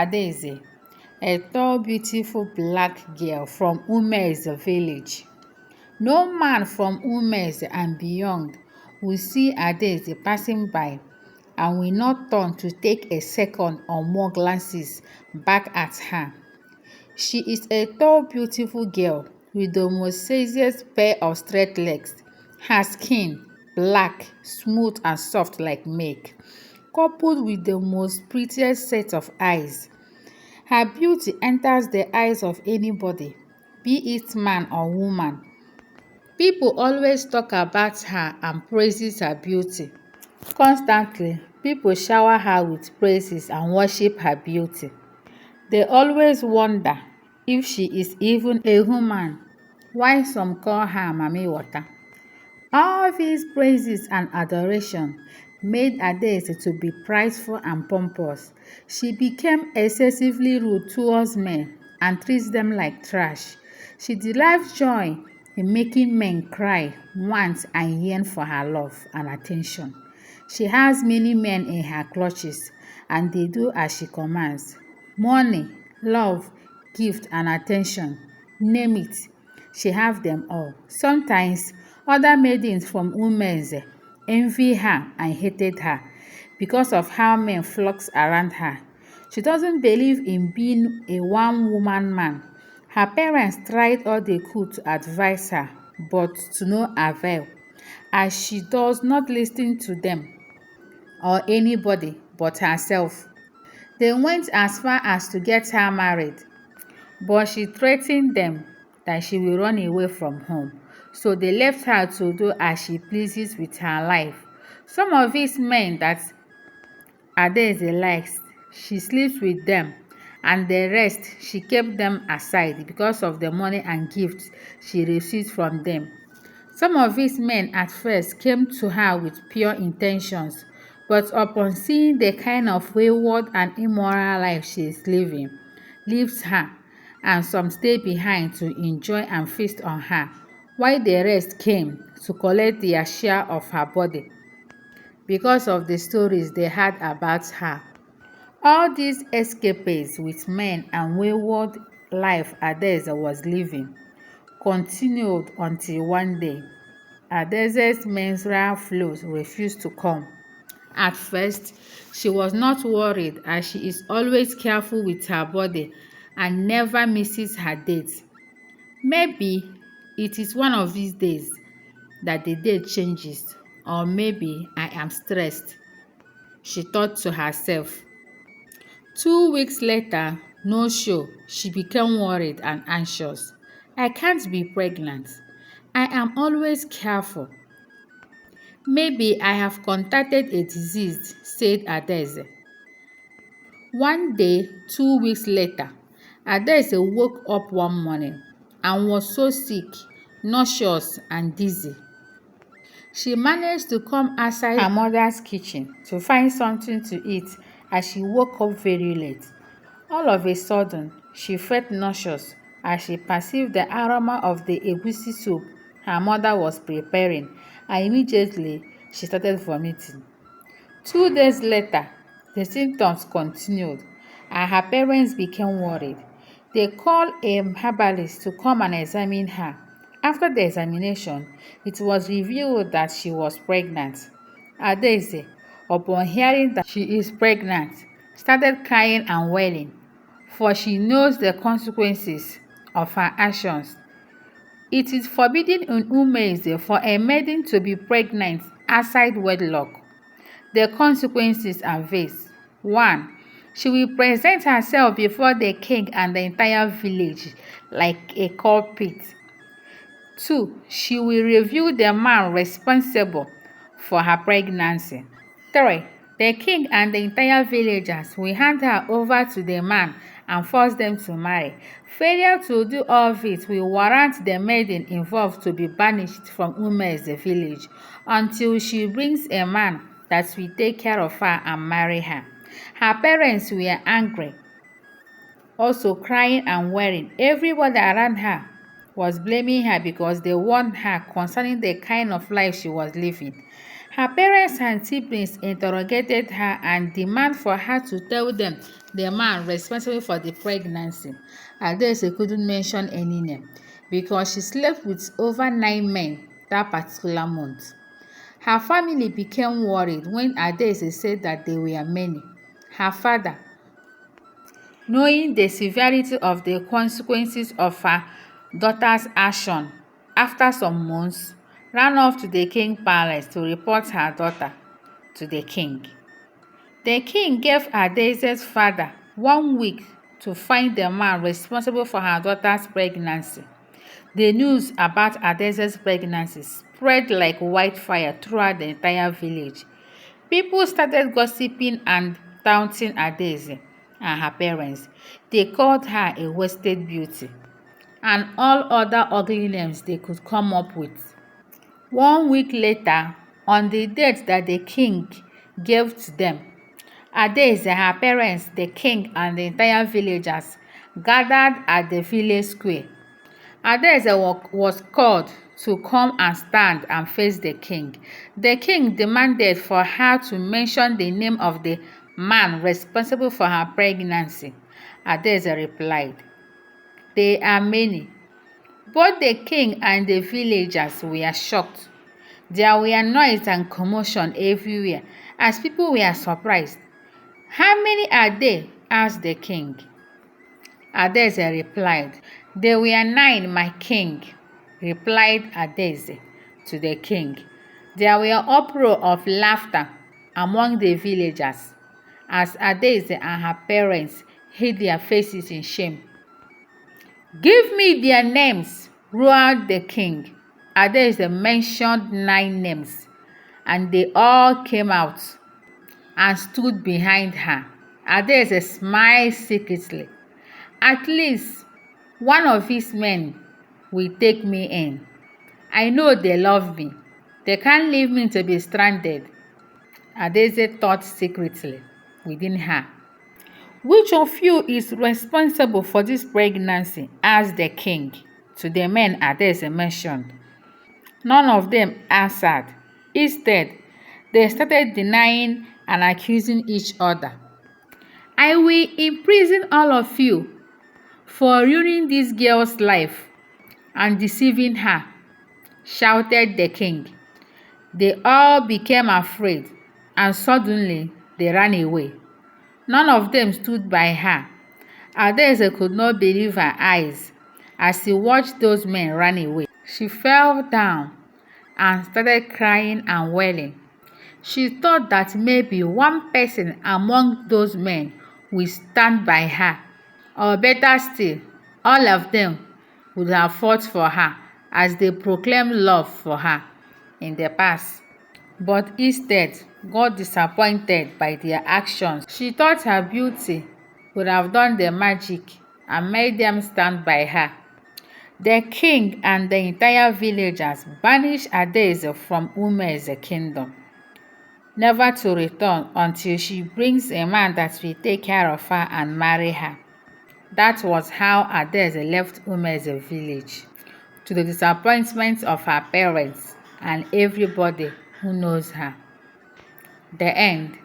Adaeze, a tall, beautiful black girl from Umeze village. No man from Umeze and beyond will see Adaeze passing by and will not turn to take a second or more glances back at her. She is a tall, beautiful girl with the most sexiest pair of straight legs. Her skin, black, smooth and soft like milk, coupled with the most prettiest set of eyes. Her beauty enters the eyes of anybody, be it man or woman. People always talk about her and praises her beauty. Constantly, people shower her with praises and worship her beauty. They always wonder if she is even a human, why some call her Mami Water. All these praises and adoration made Adaeze to be prideful and pompous. She became excessively rude towards men and treats them like trash. She derives joy in making men cry, want and yearn for her love and attention. She has many men in her clutches and they do as she commands. Money, love, gift and attention, name it, she have them all. Sometimes other maidens from Umeze envy her and hated her because of how men flocks around her. She doesn't believe in being a one-woman man. Her parents tried all they could to advise her, but to no avail, as she does not listen to them or anybody but herself. They went as far as to get her married, but she threatened them that she will run away from home. So they left her to do as she pleases with her life. Some of these men that Adaeze likes, she sleeps with them, and the rest she kept them aside because of the money and gifts she received from them. Some of these men at first came to her with pure intentions, but upon seeing the kind of wayward and immoral life she is living, leaves her, and some stay behind to enjoy and feast on her, while the rest came to collect their share of her body because of the stories they had about her. All these escapades with men and wayward life Adaeze was living continued until one day Adaeze's menstrual flows refused to come. At first, she was not worried as she is always careful with her body and never misses her dates. Maybe it is one of these days that the date changes, or maybe I am stressed, she thought to herself. 2 weeks later, no show. She became worried and anxious. I can't be pregnant. I am always careful. Maybe I have contracted a disease, said Adaeze. One day, 2 weeks later, Adaeze woke up one morning and was so sick, nauseous and dizzy. She managed to come outside her mother's kitchen to find something to eat as she woke up very late. All of a sudden, she felt nauseous as she perceived the aroma of the egusi soup her mother was preparing, and immediately she started vomiting. 2 days later, the symptoms continued and her parents became worried. They called a herbalist to come and examine her. After the examination, it was revealed that she was pregnant. Adaeze, upon hearing that she is pregnant, started crying and wailing, for she knows the consequences of her actions. It is forbidden in Umeze for a maiden to be pregnant outside wedlock. The consequences are these. 1. She will present herself before the king and the entire village like a culprit. 2. She will reveal the man responsible for her pregnancy. 3. The king and the entire villagers will hand her over to the man and force them to marry. Failure to do all this will warrant the maiden involved to be banished from Umeze village until she brings a man that will take care of her and marry her. Her parents were angry, also crying and worrying. Everybody around her was blaming her because they warned her concerning the kind of life she was living. Her parents and siblings interrogated her and demanded for her to tell them the man responsible for the pregnancy. Adaeze couldn't mention any name because she slept with over 9 men that particular month. Her family became worried when Adaeze said that they were many. Her father, knowing the severity of the consequences of her daughter's action, after some months, ran off to the king's palace to report her daughter to the king. The king gave Adaeze's father 1 week to find the man responsible for her daughter's pregnancy. The news about Adaeze's pregnancy spread like wildfire throughout the entire village. People started gossiping and taunting Adaeze and her parents. They called her a wasted beauty and all other ugly names they could come up with. 1 week later, on the date that the king gave to them, Adaeze, her parents, the king, and the entire villagers gathered at the village square. Adaeze was called to come and stand and face the king. The king demanded for her to mention the name of the man responsible for her pregnancy. Adaeze replied, "There are many." Both the king and the villagers were shocked. There were noise and commotion everywhere as people were surprised. "How many are they?" asked the king. Adaeze replied, "There were 9, my king," replied Adaeze to the king. There were uproar of laughter among the villagers as Adaeze and her parents hid their faces in shame. "Give me their names," roared the king. Adaeze mentioned 9 names, and they all came out and stood behind her. Adaeze smiled secretly. "At least one of his men will take me in. I know they love me. They can't leave me to be stranded." Adaeze thought secretly within her. "Which of you is responsible for this pregnancy?" asked the king to the men Adaeze mentioned. None of them answered. Instead, they started denying and accusing each other. "I will imprison all of you for ruining this girl's life and deceiving her," shouted the king. They all became afraid and suddenly they ran away. None of them stood by her. Adaeze could not believe her eyes as she watched those men run away. She fell down and started crying and wailing. She thought that maybe one person among those men would stand by her, or better still, all of them would have fought for her as they proclaimed love for her in the past. But instead, got disappointed by their actions. She thought her beauty would have done the magic and made them stand by her. The king and the entire villagers banished Adaeze from Umeze's kingdom, never to return until she brings a man that will take care of her and marry her. That was how Adaeze left Umeze village, to the disappointment of her parents and everybody who knows her. The end.